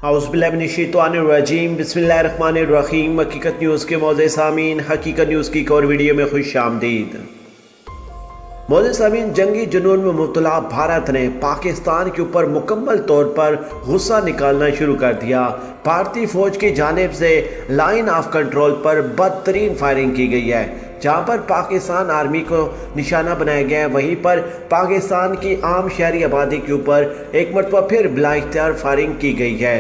औज़ुबिल्लाहिमिनश्शैतानिर्रजीम बिस्मिल्लाहिर्रहमानिर्रहीम। हकीकत न्यूज़ के मौज़े सामीन, हकीकत न्यूज़ की एक और वीडियो में खुश आमदीद। मौज़े सामीन, जंगी जुनून में मुब्तला भारत ने पाकिस्तान के ऊपर मुकम्मल तौर पर गुस्सा निकालना शुरू कर दिया। भारतीय फ़ौज की जानिब से लाइन ऑफ कंट्रोल पर बदतरीन फायरिंग की गई है। जहाँ पर पाकिस्तान आर्मी को निशाना बनाया गया है, वहीं पर पाकिस्तान की आम शहरी आबादी के ऊपर एक मरतबा फिर बिला इख्तियार फायरिंग की गई है।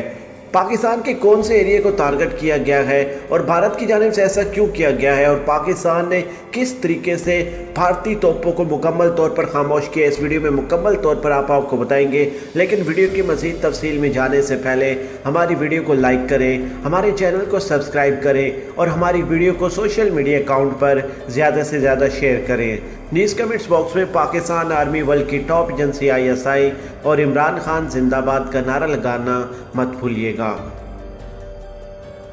पाकिस्तान के कौन से एरिया को टारगेट किया गया है और भारत की जानिब से ऐसा क्यों किया गया है और पाकिस्तान ने किस तरीके से भारतीय तोपों को मुकम्मल तौर पर खामोश किया, इस वीडियो में मुकम्मल तौर पर आपको बताएंगे। लेकिन वीडियो की मज़ीद तफसील में जाने से पहले हमारी वीडियो को लाइक करें, हमारे चैनल को सब्सक्राइब करें और हमारी वीडियो को सोशल मीडिया अकाउंट पर ज़्यादा से ज़्यादा शेयर करें। न्यूज़ कमेंट्स बॉक्स में पाकिस्तान आर्मी वर्ल्ड की टॉप एजेंसी ISI और इमरान खान जिंदाबाद का नारा लगाना मत भूलिएगा।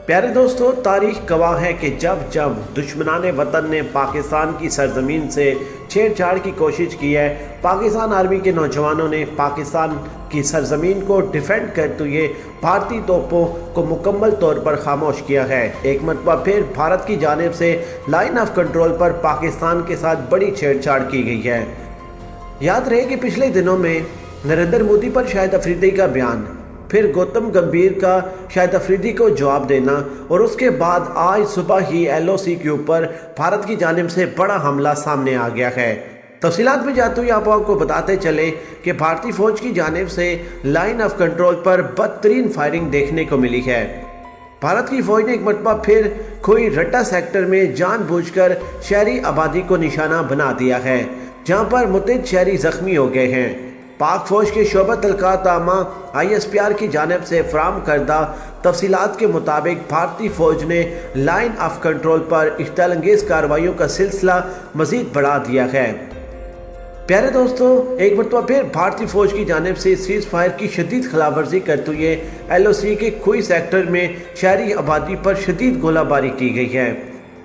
प्यारे दोस्तों, तारीख गवाह है कि जब जब दुश्मनाने वतन ने पाकिस्तान की सरजमीन से छेड़छाड़ की कोशिश की है, पाकिस्तान आर्मी के नौजवानों ने पाकिस्तान की सरजमीन को डिफेंड करते हुए भारतीय तोपों को मुकम्मल तौर पर खामोश किया है। एक मरतबा फिर भारत की जानिब से लाइन ऑफ कंट्रोल पर पाकिस्तान के साथ बड़ी छेड़छाड़ की गई है। याद रहे कि पिछले दिनों में नरेंद्र मोदी पर शाहिद अफरीदी का बयान, फिर गौतम गंभीर का शाहिद अफरीदी को जवाब देना और उसके बाद आज सुबह ही LOC के ऊपर भारत की जानिब से बड़ा हमला सामने आ गया है। तफसीलात में जाते हुए आपको बताते चले कि भारतीय फौज की जानिब से लाइन ऑफ कंट्रोल पर बदतरीन फायरिंग देखने को मिली है। भारत की फौज ने एक मरतबा फिर खोई रट्टा सेक्टर में जानबूझकर शहरी आबादी को निशाना बना दिया है, जहां पर मुतअद्दिद शहरी जख्मी हो गए हैं। पाक फौज के शोबत तलकात आमा ISPR की जानिब से फराम करदा तफसीलात के मुताबिक भारतीय फौज ने लाइन ऑफ कंट्रोल पर इश्तियाल अंगेज़ कार्रवाइयों का सिलसिला मजीद बढ़ा दिया है। प्यारे दोस्तों, एक मरतबा फिर भारतीय फौज की जानिब से सीज फायर की शदीद खिलाफवर्जी करते हुए LOC के खोई सेक्टर में शहरी आबादी पर शदीद गोलाबारी की गई है।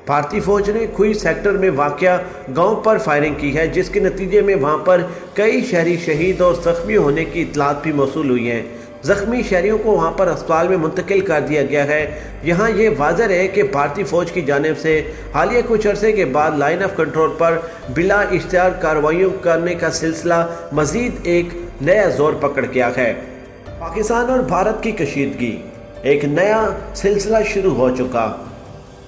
भारतीय फौज ने खोई सेक्टर में वाक़या गांव पर फायरिंग की है, जिसके नतीजे में वहां पर कई शहरी शहीद और जख्मी होने की इतलात भी मौसूल हुई हैं। जख्मी शहरियों को वहां पर अस्पताल में मुंतकिल कर दिया गया है। यहाँ ये वाज़ह है कि भारतीय फौज की जानिब से हालिया कुछ अरसे के बाद लाइन ऑफ कंट्रोल पर बिला इख्तियार कार्रवाइयों करने का सिलसिला मजीद एक नया जोर पकड़ गया है। पाकिस्तान और भारत की कशीदगी, एक नया सिलसिला शुरू हो चुका।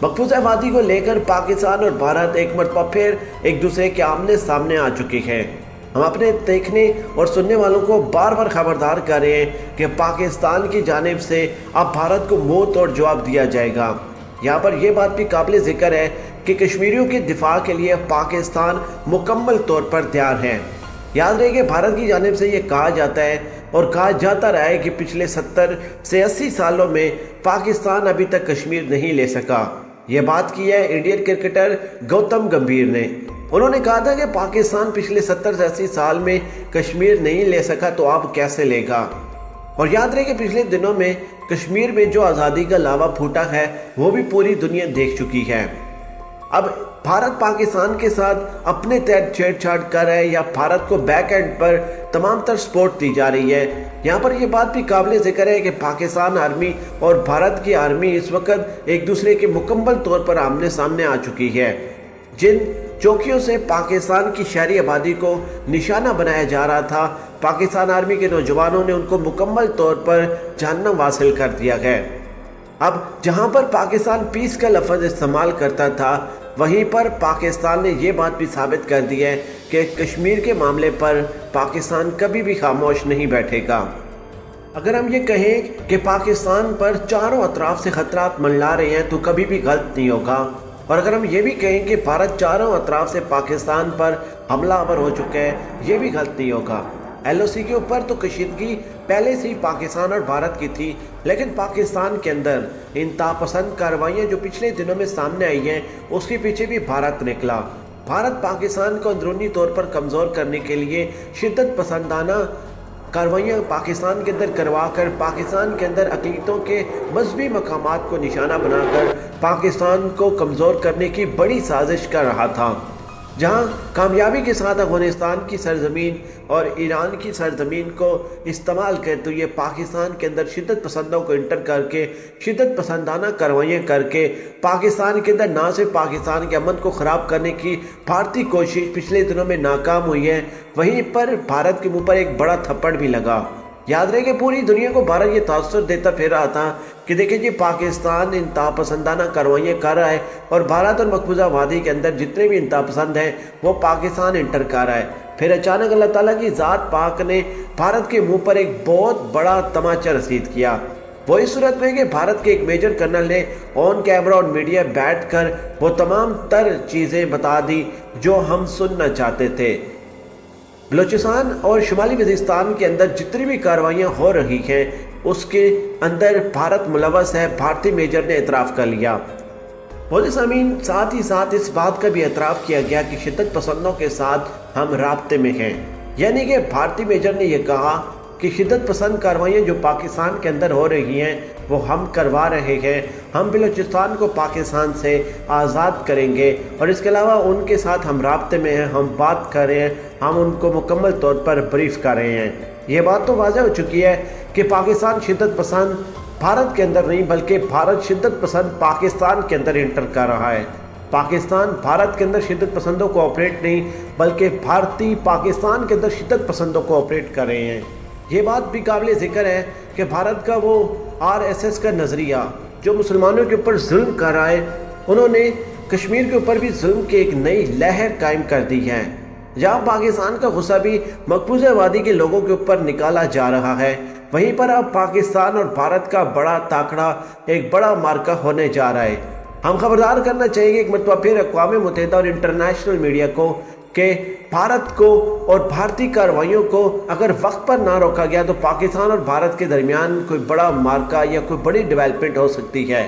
मकबूजा वादी को लेकर पाकिस्तान और भारत एक मरतबा फिर एक दूसरे के आमने सामने आ चुके हैं। हम अपने देखने और सुनने वालों को बार बार खबरदार कर रहे हैं कि पाकिस्तान की जानिब से अब भारत को मुंह तोड़ जवाब दिया जाएगा। यहाँ पर यह बात भी काबिल ज़िक्र है कि कश्मीरियों के दिफा के लिए पाकिस्तान मुकम्मल तौर पर तैयार है। याद रहे कि भारत की जानिब से ये कहा जाता है और कहा जाता रहा है कि पिछले 70 से 80 सालों में पाकिस्तान अभी तक कश्मीर नहीं ले सका। ये बात की है इंडियन क्रिकेटर गौतम गंभीर ने। उन्होंने कहा था कि पाकिस्तान पिछले 70 से 80 साल में कश्मीर नहीं ले सका तो अब कैसे लेगा। और याद रहे कि पिछले दिनों में कश्मीर में जो आज़ादी का लावा फूटा है वो भी पूरी दुनिया देख चुकी है। अब भारत पाकिस्तान के साथ अपने तहत छेड़छाड़ कर रहा है या भारत को बैक एंड पर तमाम तर सपोर्ट दी जा रही है। यहाँ पर यह बात भी काबिल ज़िक्र है कि पाकिस्तान आर्मी और भारत की आर्मी इस वक्त एक दूसरे के मुकम्मल तौर पर आमने सामने आ चुकी है। जिन चौकियों से पाकिस्तान की शहरी आबादी को निशाना बनाया जा रहा था, पाकिस्तान आर्मी के नौजवानों ने उनको मुकम्मल तौर पर जहन्नम हासिल कर दिया है। अब जहां पर पाकिस्तान पीस का लफ्ज़ इस्तेमाल करता था, वहीं पर पाकिस्तान ने ये बात भी साबित कर दी है कि कश्मीर के मामले पर पाकिस्तान कभी भी खामोश नहीं बैठेगा। अगर हम ये कहें कि पाकिस्तान पर चारों अतराफ से खतरात मंडरा रहे हैं तो कभी भी गलत नहीं होगा। और अगर हम ये भी कहें कि भारत चारों अतराफ से पाकिस्तान पर हमलावर हो चुका है, ये भी गलत नहीं होगा। LOC के ऊपर तो कशीदगी पहले से ही पाकिस्तान और भारत की थी, लेकिन पाकिस्तान के अंदर इंतहापसंद कार्रवाइयाँ जो पिछले दिनों में सामने आई हैं, उसके पीछे भी भारत निकला। भारत पाकिस्तान को अंदरूनी तौर पर कमज़ोर करने के लिए शिद्दत पसंदाना कार्रवाइयाँ पाकिस्तान के अंदर करवा कर पाकिस्तान के अंदर अक़लीतों के मजहबी मकामात को निशाना बनाकर पाकिस्तान को कमज़ोर करने की बड़ी साजिश कर रहा था। जहां कामयाबी के साथ अफगानिस्तान की सरजमीन और ईरान की सरजमीन को इस्तेमाल करते हुए पाकिस्तान के अंदर शिद्दत पसंदों को इंटर करके शिद्दत पसंदाना कार्रवाइयाँ करके पाकिस्तान के अंदर ना सिर्फ पाकिस्तान के अमन को ख़राब करने की भारतीय कोशिश पिछले दिनों में नाकाम हुई है, वहीं पर भारत के मुंह पर एक बड़ा थप्पड़ भी लगा। याद रहे कि पूरी दुनिया को भारत ये तासुर देता फिर रहा था कि देखिए जी पाकिस्तान इंतहा पसंदाना कार्रवाइयाँ कर रहा है और भारत और मकबूजा वादी के अंदर जितने भी इंतहा पसंद हैं वो पाकिस्तान इंटर कर रहा है। फिर अचानक अल्लाह ताला की ज़ात पाक ने भारत के मुंह पर एक बहुत बड़ा तमाचा रसीद किया। वो इस सूरत में कि भारत के एक मेजर कर्नल ने ऑन कैमरा और मीडिया बैठ कर वो तमाम तर चीज़ें बता दी जो हम सुनना चाहते थे। बलूचिस्तान और शुमाली वज़ीरिस्तान के अंदर जितनी भी कार्रवाइयाँ हो रही हैं उसके अंदर भारत मुलव्वस है, भारतीय मेजर ने एतराफ़ कर लिया। मोदी सामीन साथ ही साथ इस बात का भी एतराफ़ किया गया कि शिद्दत पसंदों के साथ हम राब्ते में हैं, यानी कि भारतीय मेजर ने यह कहा कि शिद्दत पसंद कार्रवाइयाँ जो पाकिस्तान के अंदर हो रही हैं वो हम करवा रहे हैं। हम बलूचिस्तान को पाकिस्तान से आज़ाद करेंगे और इसके अलावा उनके साथ हम राब्ते में हैं, हम बात कर रहे हैं, हम उनको मुकम्मल तौर पर ब्रीफ कर रहे हैं। ये बात तो वाज़ह हो चुकी है कि पाकिस्तान शिद्दत पसंद भारत के अंदर नहीं बल्कि भारत शिद्दत पसंद पाकिस्तान के अंदर इंटर कर रहा है। पाकिस्तान भारत के अंदर शिद्दत पसंदों को ऑपरेट नहीं बल्कि भारतीय पाकिस्तान के अंदर शिद्दत पसंदों को ऑपरेट कर रहे हैं। ये बात भी काबिल ज़िक्र है कि भारत का वो RSS का नज़रिया जो मुसलमानों के ऊपर जुल्म कर रहा है, उन्होंने कश्मीर के ऊपर भी जुल्म की एक नई लहर कायम कर दी है, जहाँ पाकिस्तान का गुस्सा भी मकबूजा वादी के लोगों के ऊपर निकाला जा रहा है। वहीं पर अब पाकिस्तान और भारत का बड़ा ताकड़ा एक बड़ा मार्का होने जा रहा है। हम खबरदार करना चाहिए एक मरतबा फिर अक़वाम मुत्तहिदा और इंटरनेशनल मीडिया को कि भारत को और भारतीय कार्रवाइयों को अगर वक्त पर ना रोका गया तो पाकिस्तान और भारत के दरमियान कोई बड़ा मार्का या कोई बड़ी डेवलपमेंट हो सकती है।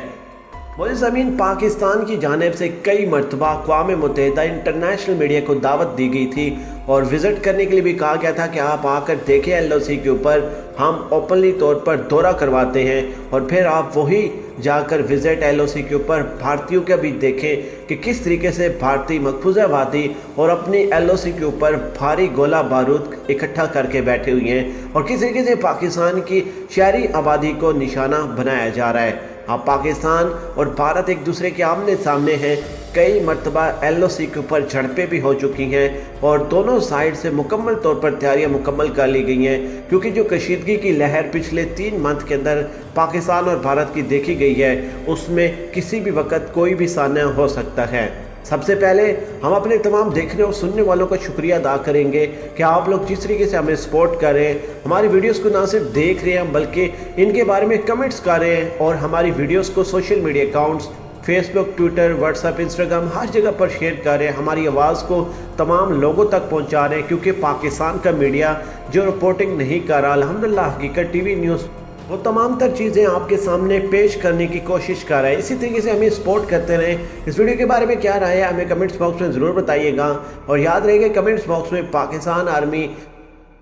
मोदी सामीन पाकिस्तान की जानिब से कई मरतबा अक़वाम मुत्तहिदा इंटरनेशनल मीडिया को दावत दी गई थी और विज़िट करने के लिए भी कहा गया था कि आप आकर देखें LOC के ऊपर हम ओपनली तौर पर दौरा करवाते हैं और फिर आप वही जाकर विज़िट LOC के ऊपर भारतीयों का भी देखें कि किस तरीके से भारतीय मकबूजा वादी और अपनी LOC के ऊपर भारी गोला बारूद इकट्ठा करके बैठे हुए हैं और किस तरीके से पाकिस्तान की शहरी आबादी को निशाना बनाया जा रहा है। अब पाकिस्तान और भारत एक दूसरे के आमने सामने हैं। कई मरतबा LOC के ऊपर झड़पें भी हो चुकी हैं और दोनों साइड से मुकम्मल तौर पर तैयारियां मुकम्मल कर ली गई हैं, क्योंकि जो कशीदगी की लहर पिछले 3 मंथ के अंदर पाकिस्तान और भारत की देखी गई है उसमें किसी भी वक्त कोई भी सामना हो सकता है। सबसे पहले हम अपने तमाम देखने और सुनने वालों का शुक्रिया अदा करेंगे कि आप लोग जिस तरीके से हमें सपोर्ट कर रहे हैं, हमारी वीडियोस को ना सिर्फ देख रहे हैं बल्कि इनके बारे में कमेंट्स कर रहे हैं और हमारी वीडियोस को social media accounts Facebook, Twitter, WhatsApp, Instagram हर जगह पर शेयर कर रहे हैं, हमारी आवाज़ को तमाम लोगों तक पहुँचा रहे हैं। क्योंकि पाकिस्तान का मीडिया जो रिपोर्टिंग नहीं कर रहा, अल्हम्दुलिल्लाह हकीकत TV न्यूज़ वो तमाम तर चीज़ें आपके सामने पेश करने की कोशिश कर रहा है। इसी तरीके से हमें सपोर्ट करते रहें। इस वीडियो के बारे में क्या राय है हमें कमेंट्स बॉक्स में ज़रूर बताइएगा और याद रहेगा कमेंट्स बॉक्स में पाकिस्तान आर्मी,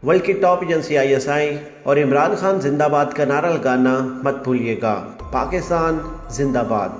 वर्ल्ड की टॉप एजेंसी ISI और इमरान खान जिंदाबाद का नारा लगाना मत भूलिएगा। पाकिस्तान जिंदाबाद।